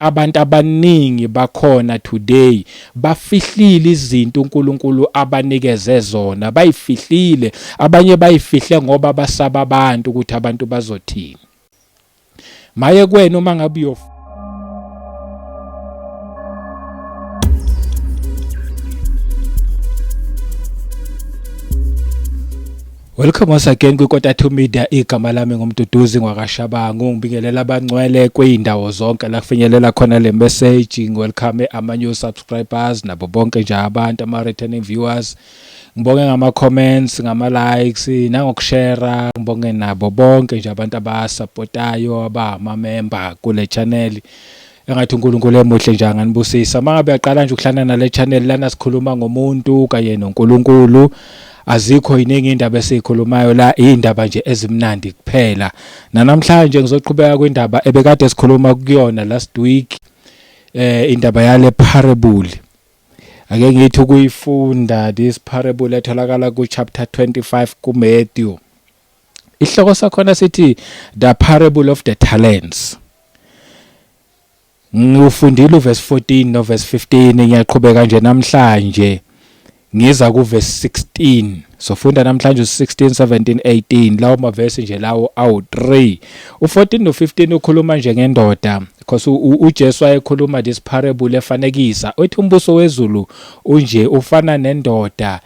abantu abaningi bakhona today bafihlile izinto uNkulunkulu abanikeze zona, bayifihlile. Abanye bayifihle ngoba basaba abantu ukuthi abantu bazothini. Maye kwena uma ngabe Welcome once again kwiKota2 Media. Igama lami ngumduduzi ngwakashabangu. Ngibingelela abangcwele kwindawo zonke la kufinyelela khona le message. Welcome ama new subscribers nabo bonke nje abantu ama returning viewers. Ngibonge ngama comments, ngama likes, nangokushare. Ngibonge nabo bonke nje abantu abasupportayo, abama member kule channel. Engathi uNkulunkulu emuhle nje anganibusisa. Mangabe yaqala nje ukuhlana nale channel lana sikhuluma ngomuntu kanye noNkulunkulu. Azikho iningi indaba esikhulumayo la, indaba nje ezimnandi kuphela. Namhlanje ngizoqhubeka kwindaba ebekade sikhuluma kuyona last week, indaba yale parable. Ake ngithi ukuyifunda this parable etholakala ku chapter 25 kuMatthew. Isihloko sakhona sithi the parable of the talents. Ngifundile uverse 14 no verse 15, ngiyaqhubeka nje namhlanje. Ngiza ku verse 16. So funda namhlanje u16, 17, 18 lawo mavesi nje lawo awu3. U14 no15 ukhuluma nje ngendoda because uJesu wayekhuluma this parable efanekisa uthi umbuso wezulu unje ufana nendoda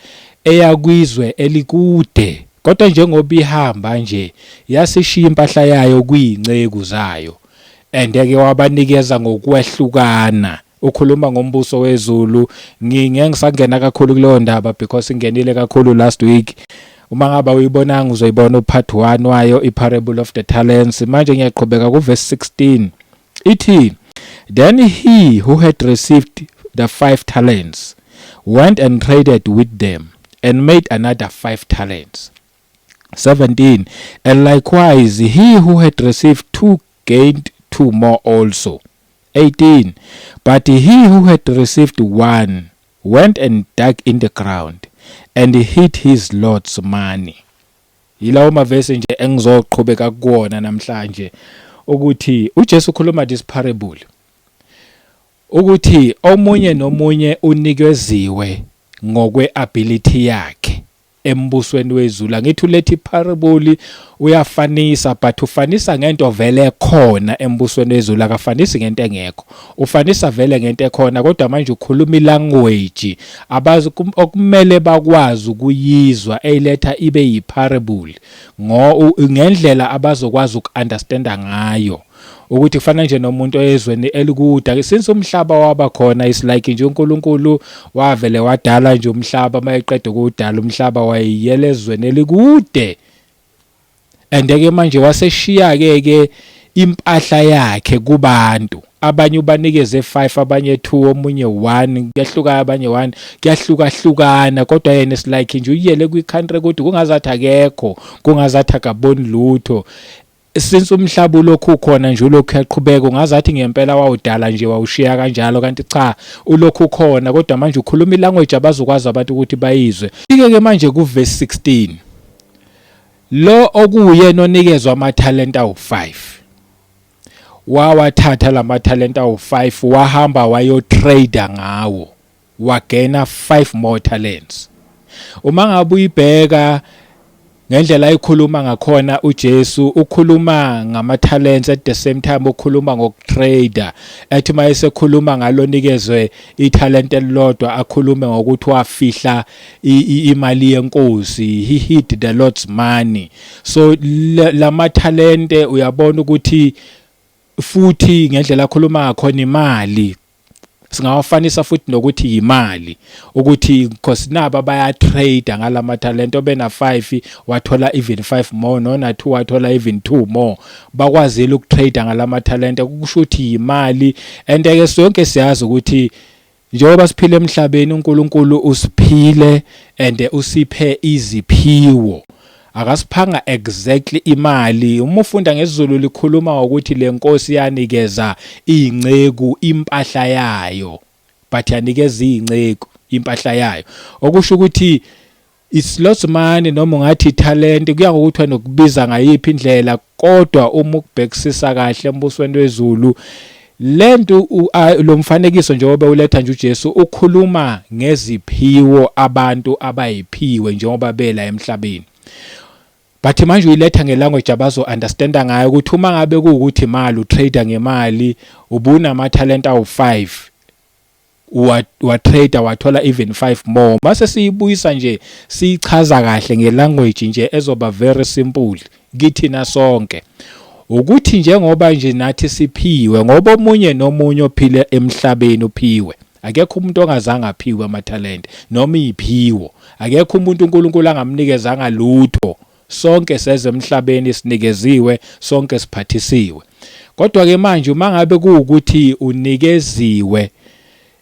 eyakwizwe elikude, kodwa njengoba ihamba nje yasishiya impahla yayo kuyinceku zayo, andeke wabanikeza ngokwehlukana. Ukhuluma ngombuso wezulu. Ngisangena kakhulu kuleyo ndaba because ngingenile kakhulu last week. Uma ngaba uyibonanga uzoyibona upart 1 wayo, iparable of the talents. Manje ngiyaqhubeka ku verse 16. Ithi, then he who had received the 5 talents went and traded with them and made another 5 talents. 17. And likewise he who had received 2 gained 2 more also. 18. But he who had received 1 went and dug in the ground and hid his Lord's money. Yilawo mavesi nje engizoqhubeka kuwona namhlanje, ukuthi uJesu ukhuluma this parable ukuthi omunye nomunye unikeziwe ngokwe ability yakhe embusweni wezulu. Ngithi ulethi parable uyafanisa, but ufanisa ngento vele khona embusweni wezulu, akafanisi ngento engekho. Ufanisa vele ngento ekhona, kodwa manje ukhuluma ilanguage abazi okumele bakwazi ukuyizwa eyiletha ibe yiparable ngendlela abazokwazi ukunderstanda ngayo. Ukuthi kufana nje nomuntu ezweni elikude, since umhlaba waba khona is like nje uNkulunkulu wavele wadala nje umhlaba, mayeqeda ukudala umhlaba wayeyelezweni elikude, andeke manje waseshiya ke impahla yakhe kubantu. Abanye ubanikeze 5, abanye 2, omunye 1, kuyahluka abanye 1, kuyahlukahlukana, kodwa yena is like nje uyele kwi-country ukuthi kungazathi akekho, kungazathi akaboni lutho. Since umhlaba ulokhu ukhona nje ulokhu yaqhubeka, ungazathi ngempela wawudala nje wawushiya kanjalo, kanti cha ulokhu ukhona, kodwa manje ukhuluma ilanguage abazokwazi abantu ukuthi bayizwe. Ke manje ku verse 16, lo okuyena onikezwe ama-talent awu5 wawathatha lama talent awu5 wahamba wayotrader ngawo, wagena 5 more talents. Uma ngabe uyibheka ngendlela ayikhuluma ngakhona, uJesu ukhuluma ngama-talents at the same time ukhuluma ngokutrader. Ethi mayesekhuluma ngalonikezwe i-talent elilodwa akhulume ngokuthi wafihla imali yenkosi, he hid the Lord's money. So lama-talent uyabona ukuthi futhi ngendlela akhuluma ngakhona imali singawafanisa futhi nokuthi imali, ukuthi because naba bayatrade ngalama talent, obena 5 wathola even 5 more, nona 2 wathola even 2 more, bakwazile ukutrade ngalama talent, kusho ukuthi imali. And ke sonke siyazi ukuthi njengoba siphile emhlabeni uNkulunkulu usiphile and usiphe iziphiwo, akasiphanga exactly imali. Uma ufunda ngesiZulu likhuluma ukuthi lenkosi yanikeza inceku impahla yayo, but yanikeza inceku impahla yayo, okusho ukuthi it's lots money noma ngathi talent, kuya ngokuthi nokubiza ngayiphi indlela, kodwa uma ukubhekisisa kahle embusweni wezulu lento lo mfanekiso njengoba uletha nje uJesu ukhuluma ngeziphiwo abantu abayiphiwe njengoba bela emhlabeni. But manje uyiletha ngelanguage abazo understanda ngayo ukuthi uma ngabe kuukuthi imali utrader ngemali ubunama talent awu5 wa trader wathola even 5 more, mase siyibuyisa nje sichaza kahle ngelanguage nje ezoba very simple kithina sonke ukuthi njengoba nje nathi siphiwe ngoba omunye nomunye ophile emhlabeni uphiwe. Akekho umuntu ongazange aphiwe ama talent noma iphiwo, akekho umuntu uNkulunkulu angamnikezanga lutho. Sonke seze emhlabeni sinikeziwe, sonke siphathisiwe. Kodwa ke manje uma ngabe kuukuthi unikeziwe,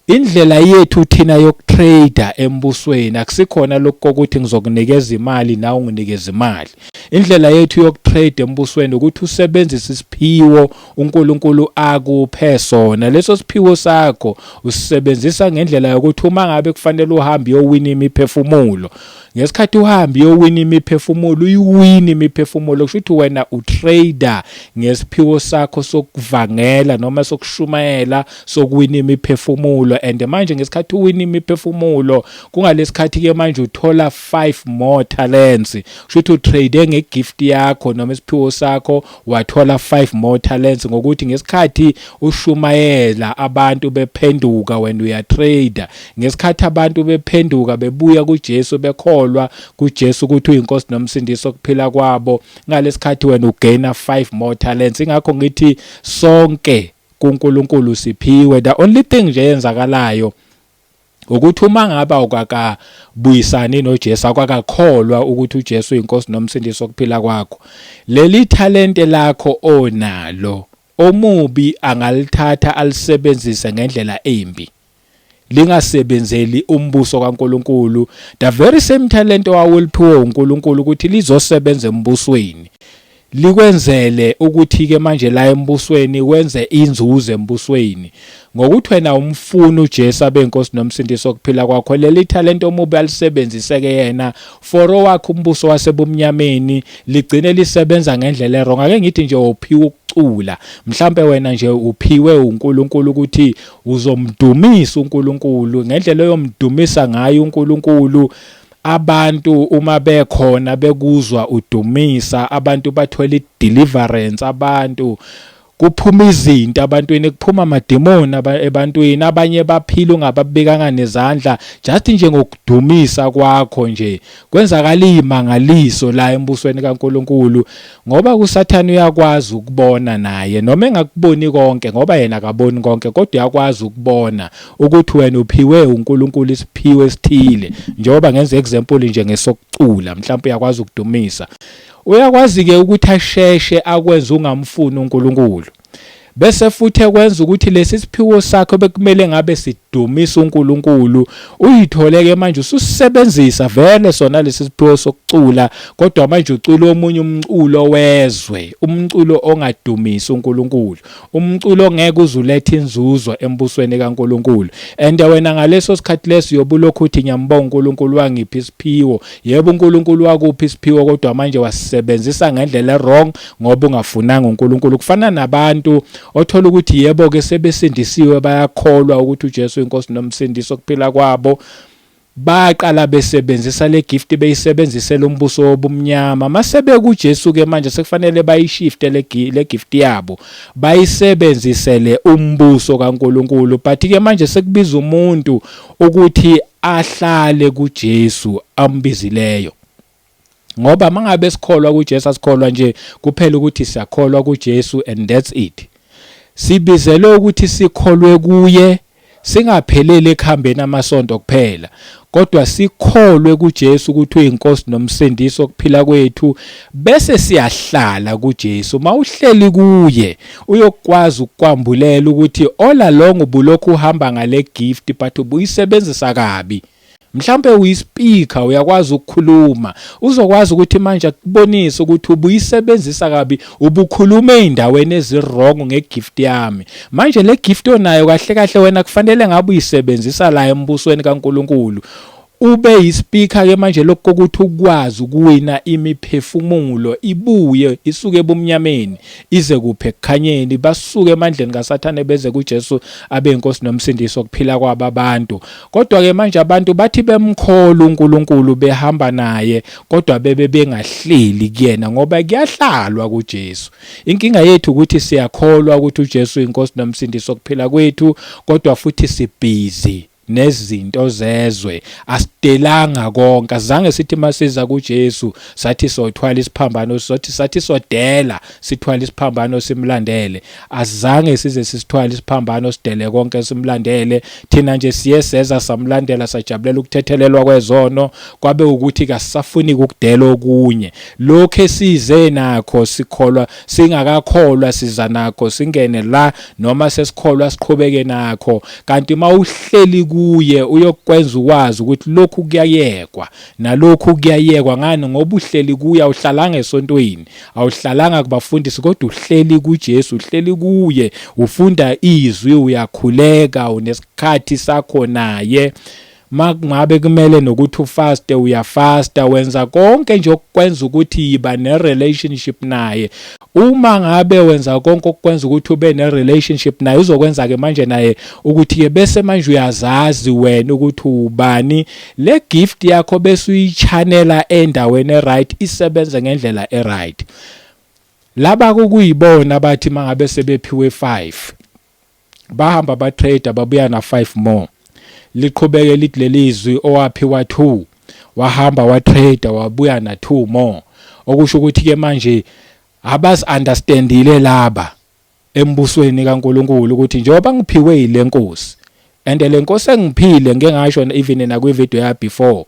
indlela yethu thina yokutrader embusweni akusikhona lokho ukuthi ngizokunikeza imali nawe unginikeze imali. Indlela yethu yokutrade embusweni ukuthi usebenzise isiphiwo uNkulunkulu akuphe sona. Leso siphiwo sakho usisebenzisa ngendlela yokuthi uma ngabe kufanele uhambe uyowina imiphefumulo, ngesikhathi uhambe uyowina imiphefumulo, uyiwina imiphefumulo, kusho ukuthi wena utrader ngesiphiwo sakho sokuvangela noma sokushumayela sokuwina imiphefumulo. And manje ngesikhathi uwina imiphefumulo kungalesikhathi ke manje uthola 5 more talents, kusho ukuthi utrade ngegift yakho noma isiphiwo sakho wathola 5 more talents ngokuthi ngesikhathi ushumayela abantu bephenduka wena uyatrader, ngesikhathi abantu bephenduka bebuya kuJesu bekholwa kuJesu ukuthi uyinkosi nomsindisi okuphila kwabo, ngalesikhathi wena ugaina 5 more talents. Ingakho ngithi sonke kuNkulunkulu siphiwe. The only thing nje yenzakalayo ukuthi uma ngaba ukakabuyisani noJesu, akwakakholwa ukuthi uJesu uyinkosi nomsindisi okuphila kwakho, leli talent lakho onalo omubi angalithatha alisebenzise ngendlela embi, lingasebenzeli umbuso kaNkulunkulu. The very same talent owawuliphiwe uNkulunkulu ukuthi lizosebenza embusweni, likwenzele ukuthi ke manje la embusweni wenze inzuzo embusweni ngokuthi wena umfuna uJesu abe inkosi nomsindisi okuphila kwakho. Leli talent omubi alisebenzise ke yena for owakho umbuso wasebumnyameni, ligcine lisebenza ngendlela errong. Ake ngithi nje uphiwe ukucula, mhlambe wena nje uphiwe uNkulunkulu ukuthi uzomdumisa uNkulunkulu, ngendlela yomdumisa ngayo uNkulunkulu abantu uma bekhona bekuzwa udumisa, abantu bathola deliverance, abantu kuphuma izinto abantwini, kuphuma amademoni ebantwini, abanye baphila ungababekanga nezandla just nje ngokudumisa kwakho nje kwenzakala imangaliso la embusweni kaNkulunkulu. Ngoba uSathane uyakwazi ukubona naye noma engakuboni konke ngoba yena akaboni konke, kodwa uyakwazi ukubona ukuthi wena uphiwe uNkulunkulu isiphiwe esithile. Njengoba ngenza example nje ngesokucula, mhlawumbe uyakwazi ukudumisa, uyakwazi ke ukuthi asheshe akwenza ungamfuni uNkulunkulu, bese futhi ekwenza ukuthi lesi siphiwo sakho bekumele ngabe sidumisa uNkulunkulu uyithole ke manje ususebenzisa vele sona lesi siphiwo sokucula, kodwa manje ucula omunye umculo wezwe, umculo ongadumisa uNkulunkulu, umculo ongeke uzulethe inzuzo embusweni kaNkulunkulu. And wena ngaleso sikhathi leso yobulokhu uthi ngiyambonga uNkulunkulu wangiphi isiphiwo. Yebo uNkulunkulu wakuphi isiphiwo, kodwa manje wasisebenzisa ngendlela wrong ngoba ungafunanga uNkulunkulu. Kufana nabantu othola ukuthi yebo ke sebesindisiwe, bayakholwa ukuthi uJesu inkosi nomsindisi okuphila kwabo, baqala besebenzisa le gift beyisebenzisela umbuso wobumnyama. Masebe kuJesu ke manje sekufanele bayishifte le gift yabo bayisebenzisele umbuso kaNkulunkulu. But ke manje sekubiza umuntu ukuthi ahlale kuJesu ambizileyo, ngoba mangabe sikholwa kuJesu asikholwa nje kuphela ukuthi siyakholwa kuJesu and that's it. Sibizelwe ukuthi sikholwe kuye, singaphelele ekhambeni amasonto kuphela, kodwa sikholwe kuJesu ukuthi uyinkosi nomsindisi okuphila kwethu, bese siyahlala kuJesu. Mawuhleli kuye uyokwazi ukukwambulela ukuthi all along ubulokhu uhamba ngale gift but ubuyisebenzisa kabi. Mhlambe uyispeaker, uyakwazi ukukhuluma, uzokwazi ukuthi manje akubonise ukuthi ubuyisebenzisa kabi, ubukhuluma eindaweni ezirong ngegift yami. Manje le gift onayo kahle kahle wena kufanele ngabe uyisebenzisa la embusweni kaNkulunkulu. ube yispeaker ke manje lokuthi ukwazi ukuwina imiphefumulo ibuye isuke ebumnyameni ize kuphe ekukhanyeni basuke emandleni kaSathane beze kuJesu abe inkosi nomsindisi okuphila kwaba abantu. Kodwa ke manje abantu bathi bemkhola uNkulunkulu behamba naye kodwa bebe bengahleli kuyena ngoba kuyahlalwa kuJesu. Inkinga yethu ukuthi siyakholwa ukuthi uJesu inkosi nomsindisi okuphila kwethu kodwa futhi sibhizi nezinto zezwe asidelanga konke azange sithi masiza kuJesu sathi sothwala isiphambano sathi sodela sithwala isiphambano simlandele azange size sisithwala isiphambano sidele konke simlandele thina nje siyeseza samlandela sajabulela ukuthethelelwa kwezono kwabe ukuthi kasafuni ukudela okunye lokho esize nakho sikholwa singakakholwa siza nakho singene la noma sesikholwa siqhubeke nakho kanti mawuhleli kuye uyokwenza ukwazi ukuthi lokhu kuyayekwa nalokhu kuyayekwa ngani ngoba uhleli kuye awuhlalanga esontweni awuhlalanga kubafundisi kodwa uhleli kuJesu uhleli kuye ufunda izwi uyakhuleka unesikhathi sakho naye ngabe kumele nokuthi ufaste uyafasta wenza konke nje okwenza ukuthi yiba nerelationship naye uma ngabe wenza konke okwenza ukuthi ube nerelationship naye uzokwenza ke manje naye ukuthi ke bese manje uyazazi wena ukuthi ubani le gift yakho bese uyichannela endaweni eright isebenze ngendlela eright laba kuyibona bathi mangabe sebephiwe 5 bahamba ba trade babuya na 5 more liqhubeke lithi lelizwi owaphiwa 2 wahamba wa trade wabuya na 2 more okusho ukuthi ke manje abas understandile laba embusweni kaNkuluNkulu ukuthi njengoba ngiphiwe yile nkosi and le nkosi engiphile ngeke ngasho even na kwi video ya before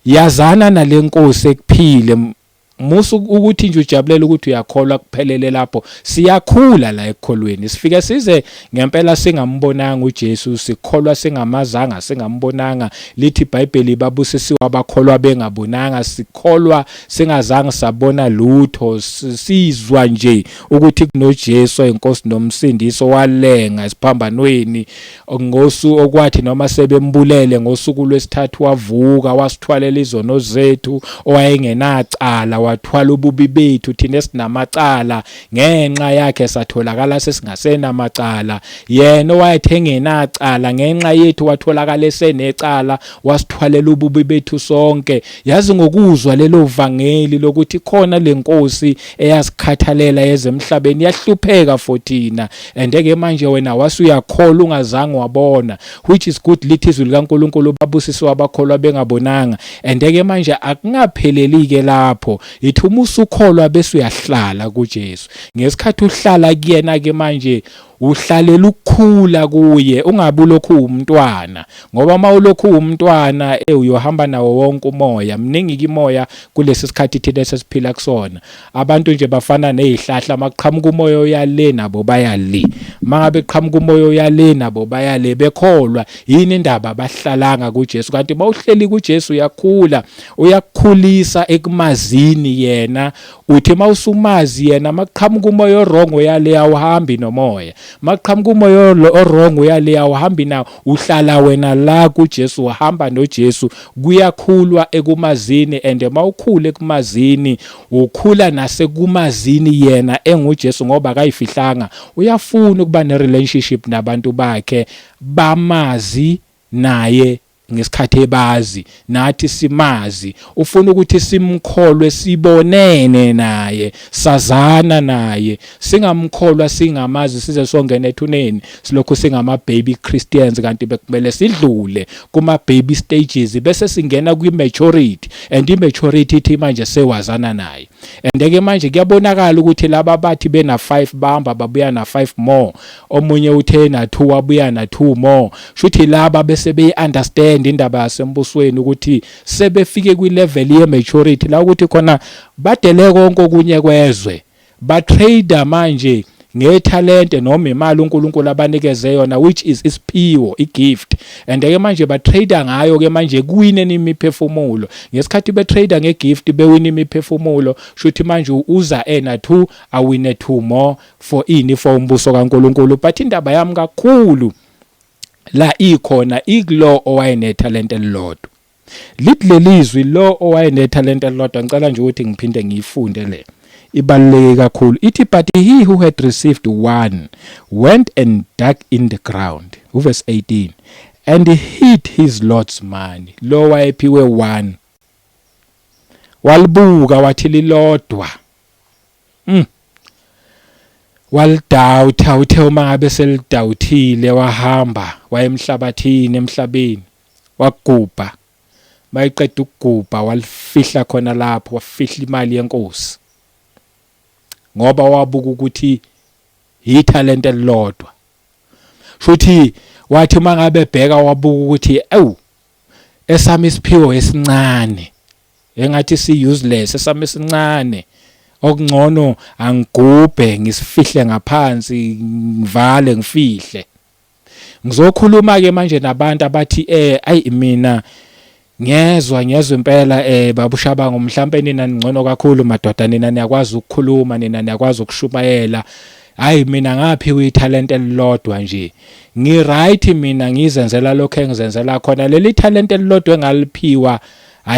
yazana nale nkosi ekuphile musu ukuthi nje ujabulela ukuthi uyakholwa kuphelele lapho siyakhula la ekholweni sifike size ngempela singambonanga uJesu sikholwa singamazanga singambonanga lithi iBhayibheli babusisiwe abakholwa bengabonanga sikholwa singazange sabona lutho sizwa nje ukuthi kunoJesu inkosi nomsindisi owalenga esiphambanweni ngosu okwathi noma sebembulele ngosuku lwesithathu wavuka wasithwalela izono zethu owayengenacala wathwala ububi bethu thina esinamacala ngenxa yakhe satholakala sesingasenamacala yena owayethengenacala ngenxa yethu watholakala esenecala wasithwalela ububi bethu sonke yazi ngokuzwa lelo vangeli lokuthi khona lenkosi eyasikhathalela ezemhlabeni yahlupheka for thina andeke manje wena wasuyakholwa ungazange wabona which is good lithi izwi likaNkuluNkulu babusisiwe abakholwa bengabonanga andeke manje akungapheleli ke lapho ithi uma usukholwa bese uyahlala kuJesu ngesikhathi uhlala kuyena ke manje uhlalela ukukhula kuye ungabe lokhu umntwana ngoba mawulokhu umntwana uyohamba nawo wonke umoya mningi imoya kulesi sikhathi thina sesiphila kusona abantu nje bafana nezihlahla maqhamuka umoya uyale nabo bayale mangabe qhamuka umoya uyale nabo bayale bekholwa yini indaba abahlalanga kuJesu kanti mawuhleli kuJesu uyakhula uyakukhulisa ekumazini yena uthi mawusumazi yena maqhamuka umoya wrong uyale awuhambi nomoya maqhamuka umoya wrong uyale awuhambi nawo uhlala wena la kuJesu uhamba noJesu kuyakhulwa ekumazini and mawukhule ekumazini ukhula nasekumazini yena enguJesu ngoba akayifihlanga uyafuna ukuba nerelationship nabantu bakhe bamazi naye ngesikhathi ebazi nathi simazi ufuna ukuthi simkholwe sibonene naye sazana naye singamkholwa singamazi size songena ethuneni silokho singama baby Christians kanti bekumele sidlule kuma baby stages bese singena kwi maturity and immaturity ithi manje sewazana naye andeke manje kuyabonakala ukuthi laba bathi bena 5 bahamba babuya na 5 more omunye uthe na 2 wabuya na 2 more shuthi laba bese be understand indaba yasembusweni ukuthi sebefike kwi level ye maturity la ukuthi khona badele konke okunye kwezwe ba trader manje ngethalente noma imali uNkulunkulu abanikeze yona which is isiphiwo igift and ke manje ba trader ngayo ke manje kuwine imiphefumulo ngesikhathi be trader ngegift bewina imiphefumulo shuthi manje uza ena 2 awine 2 more for umbuso kaNkulunkulu but indaba yami kakhulu la ikhona iglo owayene talent elilodwa lithi lelizwi lo owayenethalente elilodwa ngicela nje ukuthi ngiphinde ngiyifunde le ibaluleke kakhulu ithi but he who had received one went and dug in the ground verse 18 and hid his lord's money lo wayephiwe one walibuka wathi lilodwa walidawutha uthe uma ngabe selidawuthile wahamba emhlabeni wagubha mayiqeda ukugubha walifihla khona lapho wafihla imali yenkosi ngoba wabuka ukuthi ithalente elilodwa futhi wathi mangabe bheka wabuka ukuthi esami isiphiwo esincane engathi si useless esami esincane okungcono angigubhe ngisifihle ngaphansi ngivale ngifihle ngizokhuluma ke manje nabantu abathi mina ngezwe impela babushabango mhlambe nina ngcono kakhulu madoda nina niyakwazi ukukhuluma nina niyakwazi ukushumayela mina ngaphiwe ithalente elilodwa nje ngiright mina ngizenzela lokho engizenzela khona leli talent elilodwa engaliphiwa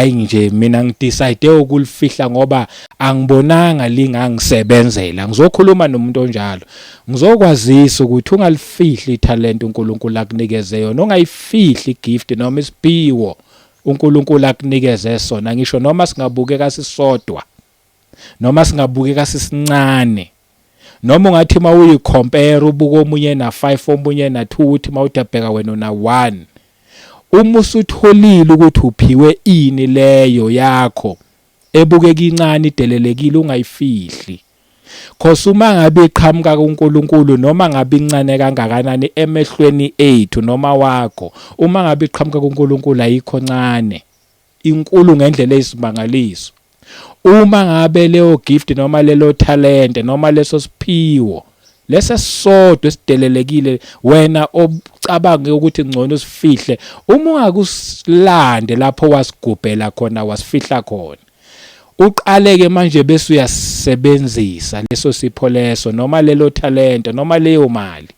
nje mina ngidecide ukulifihla ngoba angibonanga lingangisebenzela ngizokhuluma nomuntu onjalo ngizokwazisa ukuthi ungalifihli ithalent uNkulunkulu akunikeze yona ungayifihli igift noma isiphiwo uNkulunkulu akunikeze sona ngisho noma singabukeka sisodwa noma singabukeka sisincane noma ungathi mawuyicompare ubuka omunye na5 omunye na2 uthi mawudabheka wena na1 uma usutholile ukuthi uphiwe ini leyo yakho ebukeka incane idelelekile ungayifihli khosi uma ngabe iqhamuka kuNkulunkulu noma ngabe incane kangakanani emehlweni ethu noma wakho uma ngabe iqhamuka kuNkulunkulu ayikho ncane inkulu ngendlela eyisimangaliso uma ngabe leyo gift noma lelo talent noma leso siphiwo lesesodwa esidelelekile wena ocabanga ukuthi ngcono sifihle uma ungakusilande lapho wasigubhela khona wasifihla khona uqaleke manje bese uyasebenzisa leso sipho leso noma lelo talent noma leyo mali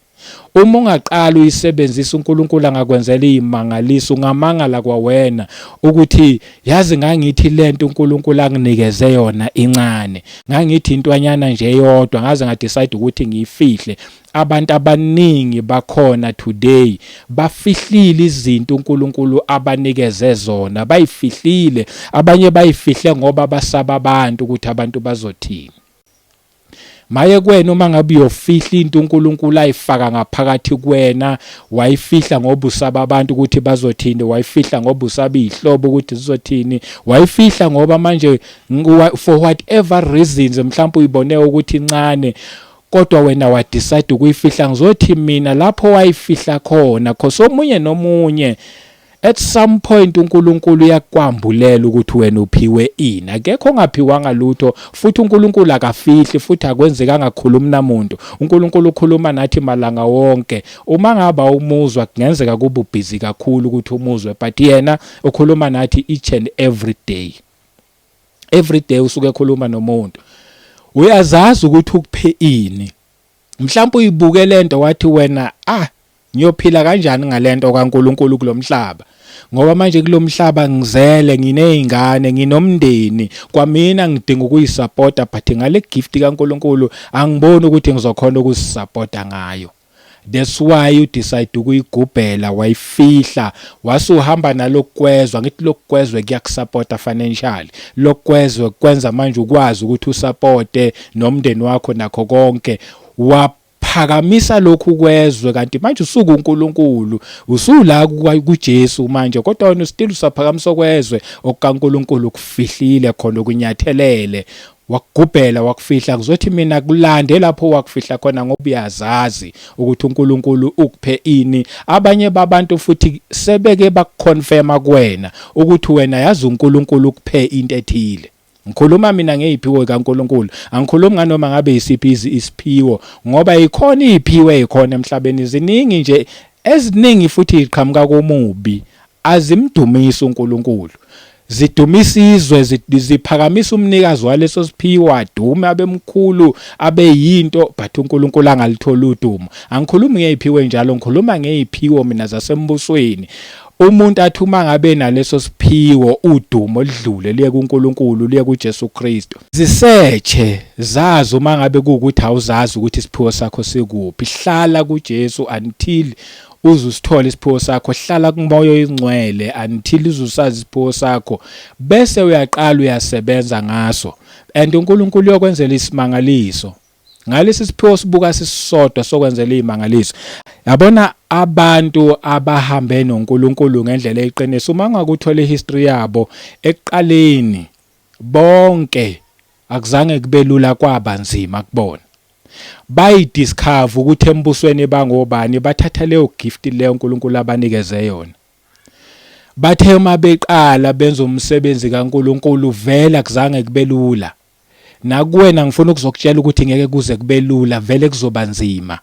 uma ungaqala uyisebenzisa uNkulunkulu angakwenzela izimangaliso ungamangala kwawena ukuthi yazi ngangithi lento uNkulunkulu anginikeze yona incane ngangithi intwanyana nje yodwa ngaze ngadecide ukuthi ngiyifihle abantu abaningi bakhona today bafihlile izinto uNkulunkulu abanikeze zona bayifihlile abanye bayifihle ngoba basaba abantu ukuthi abantu bazothini maye kwena uma ngabe uyofihla into uNkulunkulu ayifaka ngaphakathi kuwena wayifihla ngoba usaba abantu ukuthi bazothini wayifihla ngoba usaba izihlobo ukuthi zizothini wayifihla ngoba manje for whatever reasons mhlawumbe uyibone ukuthi incane kodwa wena wa decide ukuyifihla ngizothi mina lapho wayifihla khona khosi omunye nomunye at some point uNkulunkulu uyakwambulela ukuthi wena uphiwe ini akekho ongaphiwanga lutho futhi uNkulunkulu akafihli futhi akwenzeka ngakhuluma namuntu uNkulunkulu ukhuluma nathi malanga wonke uma ngaba umuzwa kungenzeka kube ubusy kakhulu ukuthi umuzwe but yena ukhuluma nathi each and every day usuke ekhuluma nomuntu uyazazi ukuthi ukuphe ini mhlawumbe uyibuke lento wathi wena ngiyophila kanjani ngalento kaNkulunkulu kulomhlaba ngoba manje kulomhlaba ngizele nginezingane nginomndeni kwamina ngidinga ukuyisupporta but ngale gift kaNkulunkulu angiboni ukuthi ngizokhona ukusupporta ngayo that's why you decide ukuyigubhela wayifihla wasuhamba nalokwezwa ngithi lokwezwe kuyakusupporta financially lokwezwe kwenza manje ukwazi ukuthi usupporte nomndeni wakho nakho konke phakamisa lokhu kwezwe kanti manje usuku uNkulunkulu usula kuJesu manje kodwa wena still usaphakamisa kwezwe okukaNkulunkulu kufihlile khona ukunyathelele wakugubhela wakufihla kuzothi mina kulande lapho wakufihla khona ngoba uyazazi ukuthi uNkulunkulu ukuphe ini abanye babantu futhi sebeke bakuconfirma kuwena ukuthi wena yazi uNkulunkulu ukuphe into ethile ngikhuluma mina ngeziphiwo kaNkulunkulu angikhulumi nganoma ngabe isiphi isiphiwo ngoba ikhona iziphiwe ikhona emhlabeni ziningi nje eziningi futhi iqhamuka komubi azimdumisa uNkulunkulu zidumisa izwe ziphakamisa umnikazi waleso siphiwo adume abemkhulu abe yinto but uNkulunkulu angalithola udumo angikhulumi ngeziphiwe njalo ngikhuluma ngeziphiwo mina zasembusweni umuntu athi uma ngabe naleso siphiwo udumo oludlule liye kuNkulunkulu liye kuJesu Kristu, zisearche zazi uma ngabe kuukuthi awuzazi ukuthi isiphiwo sakho sikuphi. Hlala kuJesu until uzusithola isiphiwo sakho, hlala kumoya oyingcwele until uzusazi isiphiwo sakho, bese uyaqala uyasebenza ngaso. And uNkulunkulu uyokwenzela isimangaliso ngalesi siphiwo sibuka sisodwa sokwenzela izimangaliso. Yabona abantu abahambe noNkulunkulu ngendlela eyiqiniso, uma ngakuthola ihistory yabo ekuqaleni bonke akuzange kube lula, kwabanzima kubona. Bayidiscover ukuthi embusweni bangobani, bathatha leyo gift leyo uNkulunkulu abanikeze yona. Bathe uma beqala benza umsebenzi kaNkulunkulu vele akuzange kube lula. Nakuwena ngifuna ukuzokutshela ukuthi ngeke kuze kube lula, vele kuzoba nzima.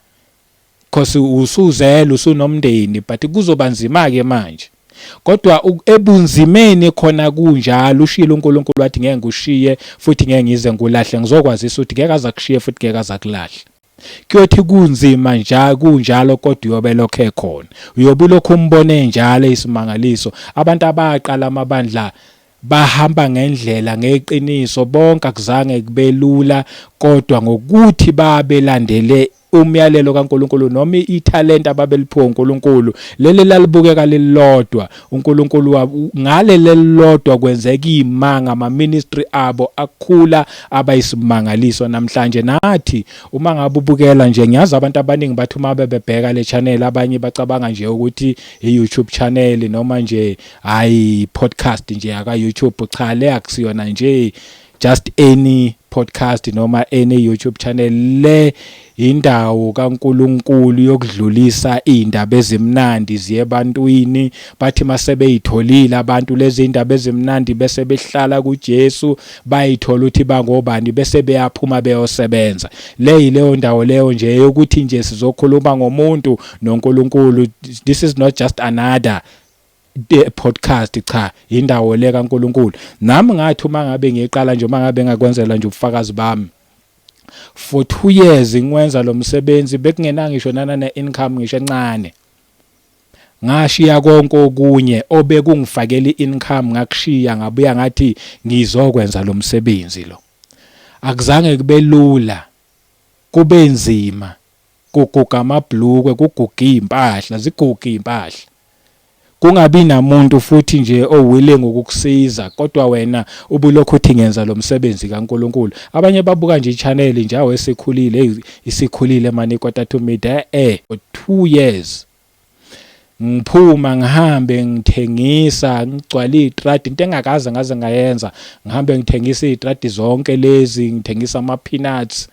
Because usuzela usunomndeni, but kuzoba nzima ke manje. Kodwa ebunzimeni khona kunjalo ushilo uNkulunkulu wathi ngeke ngishiye futhi ngeke ngize ngulahle, ngizokwazisa ukuthi ngeke azakushiye futhi ngeke azakulahle. Kuyothi kunzima njalo kunjalo kodwa uyobe lokho ekhona. Uyobe lokho umbone njalo isimangaliso. Abantu abaqala amabandla bahamba ngendlela ngeqiniso, bonke akuzange kube lula, kodwa ngokuthi babelandele umyalelo kaNkulunkulu noma ithalente ababeliphiwe uNkulunkulu, leli lalibukeka lilodwa. uNkulunkulu ngale lelilodwa kwenzeka imanga, ama ministry abo akhula abayisimangaliso. Namhlanje nathi uma ngabe ubukela nje, ngiyazi abantu abaningi bathi uma bebheka le channel abanye bacabanga nje ukuthi i-YouTube channel noma nje hayi podcast nje aka YouTube. Cha, le akusiyona nje just any podcast noma any YouTube channel. Le indawo kaNkulunkulu yokudlulisa indaba ezimnandi ziye ebantwini, bathi masebeyitholile abantu lezi indaba ezimnandi bese behlala kuJesu, bayithola ukuthi bangobani bese beyaphuma beyosebenza. Leyo ndawo leyo nje yokuthi nje sizokhuluma ngomuntu noNkulunkulu. This is not just another podcast, cha, indawo le kaNkulunkulu. Nami ngathi uma ngabe ngiqala nje, uma ngabe ngakwenzela nje ubufakazi bami, for 2 years ngikwenza lo msebenzi bekungena ngisho ne-income ngisho encane. Ngashiya konke okunye obekungifakela i-income, ngakushiya ngabuya ngathi ngizokwenza lo msebenzi lo. Akuzange kube lula, kube nzima, kuguga amabhlukwe, kuguga impahla, ziguga impahla. Kungabi namuntu futhi nje owilling ukukusiza, kodwa wena ubulokhu uthi ngenza lo msebenzi kaNkulunkulu. Abanye babuka nje i-channel nje awu isikhulile mani kwatatu media for 2 years. Ngiphuma ngihambe ngithengisa, ngigcwala itradi, into engakaze ngaze ngayenza. Ngihambe ngithengisa itradi zonke lezi, ngithengisa ama peanuts.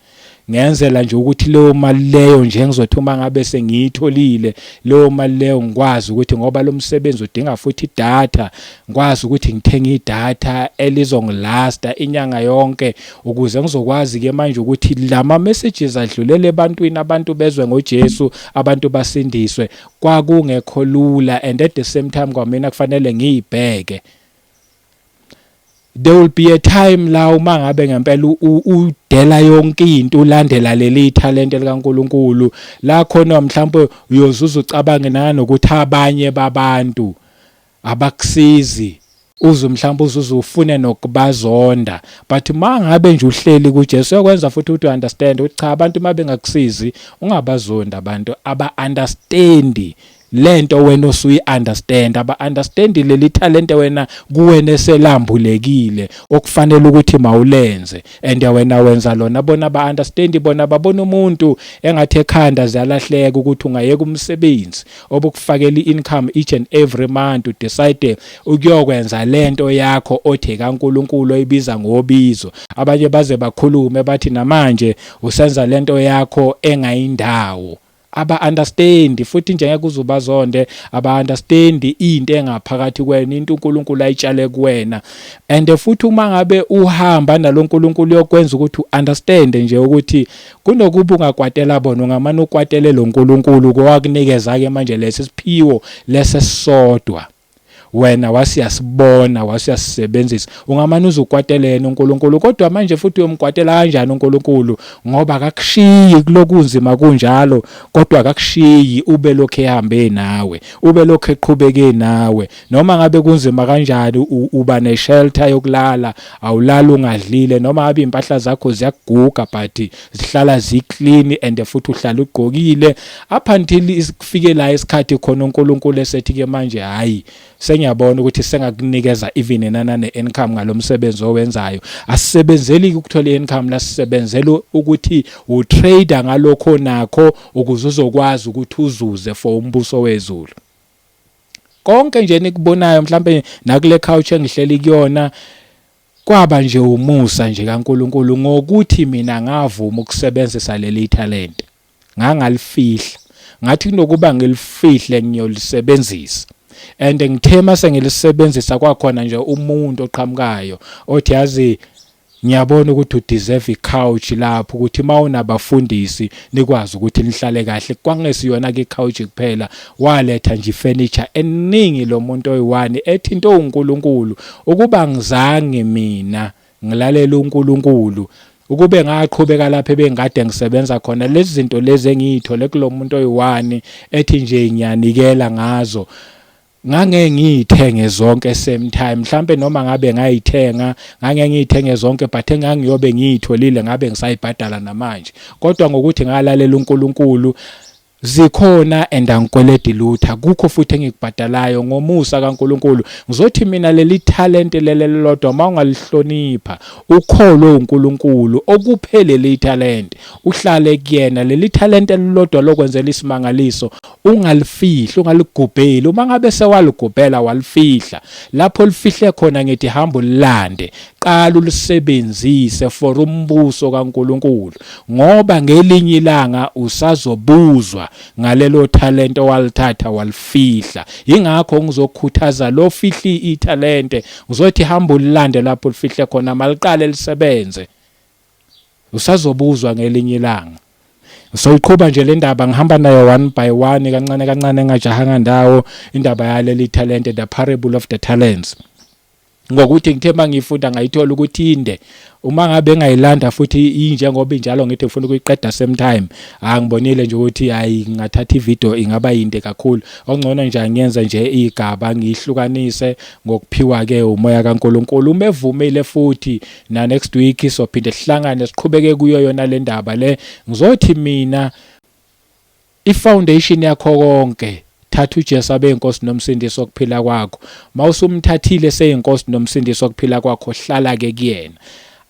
Ngenzela nje ukuthi leyo mali leyo nje ngizothi uma ngabe sengiyitholile leyo mali leyo ngikwazi ukuthi, ngoba lo msebenzi udinga futhi data, ngikwazi ukuthi ngithenge idatha elizongilasta inyanga yonke, ukuze ngizokwazi ke manje ukuthi lama messages adlulele ebantwini, abantu bezwe ngoJesu, abantu basindiswe. Kwakungekho lula, and at the same time kwamina kufanele ngiyibheke. There will be a time la uma ngabe ngempela udela yonke into ulandela leli talente likaNkulunkulu, la khona mhlawumbe uyozuza ucabange nanokuthi abanye babantu abakusizi, mhlawumbe uzufune nokubazonda. But mangabe nje uhleli kuJesu uyakwenza futhi ukuthi understand ukuthi cha, abantu mabengakusizi ungabazonda, abantu aba-understand lento wena osuyi-understand, aba-understand leli talente wena kuwena eselambulekile okufanele ukuthi mawulenze, and wena wenza lona. Bona ba-understand, bona babona umuntu engathi ekhanda ziyalahleka ukuthi ungayeka umsebenzi obukufakela i-income each and every month, udecide ukuyokwenza lento yakho othe kaNkulunkulu oyibiza ngobizo. Abanye baze bakhulume bathi namanje usenza lento yakho engayindawo. Aba-understand futhi njengeke uzubazonde, aba-understand into engaphakathi kwena, into uNkulunkulu ayitshale kuwena. And futhi uma ngabe uhamba nalo uNkulunkulu yokwenza ukuthi u-understand nje ukuthi kunokuba ungakwatela bona, ungamane ukwatele lo uNkulunkulu kowakunikeza ke manje lesi siphiwo lesesisodwa. wena wasiyasibona wasiyasebenzisa ungamane uzukwatelena uNkulunkulu kodwa manje futhi uyomkwatela kanjani uNkulunkulu ngoba akakushiyi kulokunzima kunjalo kodwa akakushiyi ube lokho ehambe nawe ube lokho eqhubeke nawe noma ngabe kunzima kanjani uba ne shelter yokulala awulala ungadlile noma ngabe impahla zakho ziyaguga but zihlala ziclean and futhi uhlala ugqokile up until kufike la isikhathi khona uNkulunkulu esethi ke manje hayi sengiyabona ukuthi sengakunikeza even enana income ngalomsebenzi owenzayo asisebenzeli ukuthola income lasisebenzela ukuthi utrader ngalokho nakho ukuze uzokwazi ukuthi uzuze for umbuso wezulu konke nje nikubonayo mhlambe nakule couch engihleli kuyona kwaba nje umusa nje kaNkulunkulu ngokuthi mina ngavuma ukusebenzisa leli talent ngangalifihla ngathi kunokuba ngilifihle ngiyolisebenzisa and ngithema sengilisebenzisa kwakhona nje umuntu oqhamukayo othi yazi ngiyabona ukuthi u deserve i-couch lapho ukuthi mawunabafundisi nikwazi ukuthi nihlale kahle kwangesiyona ke couch kuphela waletha nje furniture eningi lo muntu oyi1 ethi into uNkulunkulu ukuba ngizange mina ngilalela uNkulunkulu ukube ngaqhubeka lapha ebengade ngisebenza khona lezi zinto lezi engiyithole kulomuntu oyi1 ethi nje ngiyanikela ngazo ngangeke ngiyithenge zonke same time mhlambe noma ngabe ngayithenga ngangeke ngiyithenge zonke but engangiyobe ngiyitholile ngabe ngisayibhadala namanje kodwa ngokuthi ngalalela uNkulunkulu zikhona and angikweledi lutho kukho futhi engikubhadalayo ngomusa kaNkulunkulu ngizothi mina leli talent lelelodwa mawungalihlonipha ukholo uNkulunkulu okuphele le talent uhlale kuyena leli talent elilodwa lokwenzela isimangaliso ungalifihli ungaligubheli uma ngabe sewaligubhela walifihla lapho lifihle khona ngithi hamba ulilande qala ulisebenzise for umbuso kaNkulunkulu ngoba ngelinye ilanga usazobuzwa ngalelo talent owalithatha walifihla ingakho ngizokukhuthaza lo fihli italent uzothi hamba ulilande lapho lifihle khona maliqale lisebenze usazobuzwa ngelinye ilanga so iqhubha nje le ndaba ngihamba nayo one by one kancane kancane engajahanga ndawo indaba yaleli talent the parable of the talents ngokuthi ngithemba ngifunda ngayithola ukuthi inde uma ngabe ngayilanda futhi injengoba injalo ngithi ngifuna ukuyiqeda same time ngibonile nje ukuthi hayi ngingathatha ivideo ingaba yinde kakhulu ongcono nje angiyenza nje igaba ngihlukanise ngokuphiwa ke umoya kaNkulunkulu umevumile futhi na next week sophinde sihlangane siqhubeke kuyo yona le ndaba le ngizothi mina ifoundation yakho konke thatha uJesu abe inkosi nomsindisi wokuphila kwakho mawusumthathile seyinkosi nomsindisi wokuphila kwakho hlala ke kuyena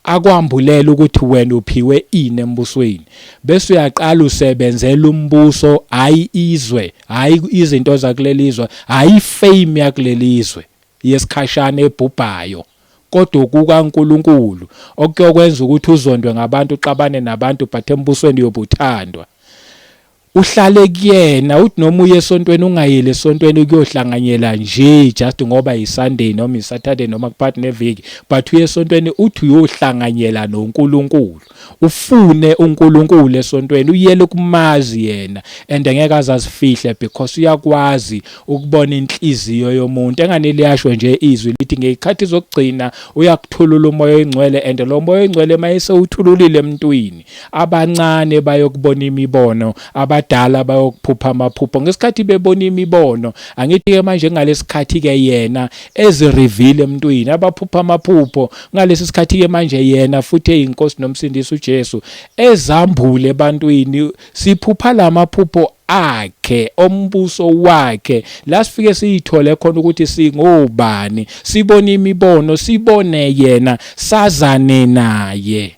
akwambulela ukuthi wena uphiwe ini embusweni bese uyaqala usebenzela umbuso hayi izwe hayi izinto zakulelizwe hayi fame yakulelizwe yesikhashana ebhubhayo kodwa kukaNkulunkulu okuyokwenza ukuthi uzondwe ngabantu uxabane nabantu but embusweni yobuthandwa uhlale kuyena uthi noma uye esontweni ungayile esontweni ukuyohlanganyela nje just ngoba yiSunday noma yiSaturday noma kuphakathi neviki but uye esontweni uthi uyohlanganyela noNkulunkulu ufune uNkulunkulu esontweni uyele kumazi yena and angeke azazifihle because uyakwazi ukubona inhliziyo yomuntu enganele yasho nje izwi lithi ngekhathi zokugcina uyakuthulula umoya oyingcwele and lo moya oyingcwele mayese uthululile emntwini abancane bayokubona imibono abadala bayokuphupha amaphupho ngesikhathi bebona imibono angithi ke manje ngalesikhathi ke yena ezireveal emntwini abaphupha amaphupho ngalesi sikhathi ke manje yena futhi eyinkosi nomsindisi uJesu ezambule ebantwini siphupha lamaphupho akhe ombuso wakhe la sifike siyithole khona ukuthi singobani sibone imibono sibone yena sazane naye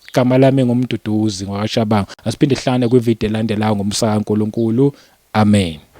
igama lami ngumduduzi ngwashabanga asiphinde hlane kwivideo elandelayo ngomsaka kaNkulunkulu amen.